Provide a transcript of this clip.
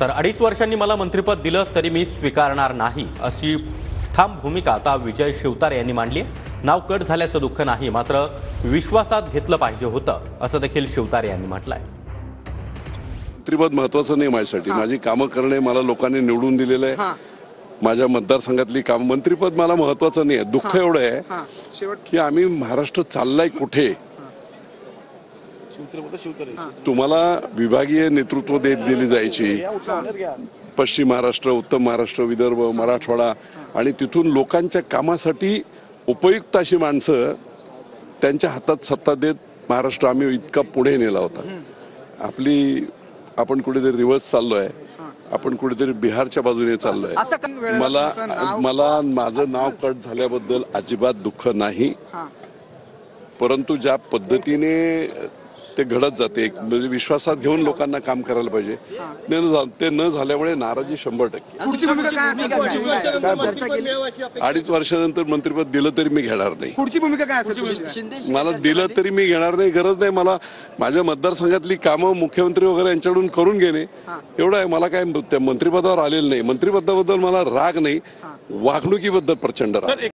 तर 2.5 वर्षांनी मला मंत्रिपद दिलं तरी मी स्वीकारणार नाही अशी ठाम भूमिका आता विजय शिवतारे यांनी मांडली आहे। नाव कट झाल्याचं दुःख नाही, मात्र विश्वासात घेतलं पाहिजे होतं असं देखील शिवतारे यांनी म्हटलंय। मंत्रिपद महत्त्वाचं नाही माझ्यासाठी, माझी कामं करणे, मला लोकांनी निवडून दिलेलं आहे, माझ्या मतदारसंघातली काम, मंत्रिपद मला महत्त्वाचं नाही आहे। दुःख एवढं आहे की आम्ही महाराष्ट्र चाललाय कुठे, तुम्हाला विभागीय नेतृत्व दिली जायची, पश्चिम महाराष्ट्र, उत्तर महाराष्ट्र, विदर्भ, मराठवाडा, आणि तिथून लोकांच्या कामासाठी उपयुक्त अशी माणसं त्यांच्या हातात सत्ता देत महाराष्ट्र आम्ही इतका पुढे नेला होता। आपण कुठेतरी रिव्हर्स चाललोय, आपण कुठेतरी बिहारच्या बाजूने चाललोय। मला माझं नाव कट झाल्याबद्दल अजिबात दुःख नाही, परंतु ज्या पद्धतीने ते घडत जाते, म्हणजे विश्वासात घेऊन लोकांना काम करायला पाहिजे, ते न झाल्यामुळे नाराजी 100%। 2.5 वर्षानंतर मंत्रिपद दिलं तरी मी घेणार नाही। पुढची भूमिका काय असेल? मला दिलं तरी मी घेणार नाही, गरज नाही। मला माझ्या मतदारसंघातली कामं मुख्यमंत्री वगैरे यांच्याकडून करून घेणे एवढं आहे। मला काय त्या मंत्रिपदावर आलेलं नाही, मंत्रिपदाबद्दल मला राग नाही, वागणुकीबद्दल प्रचंड राग।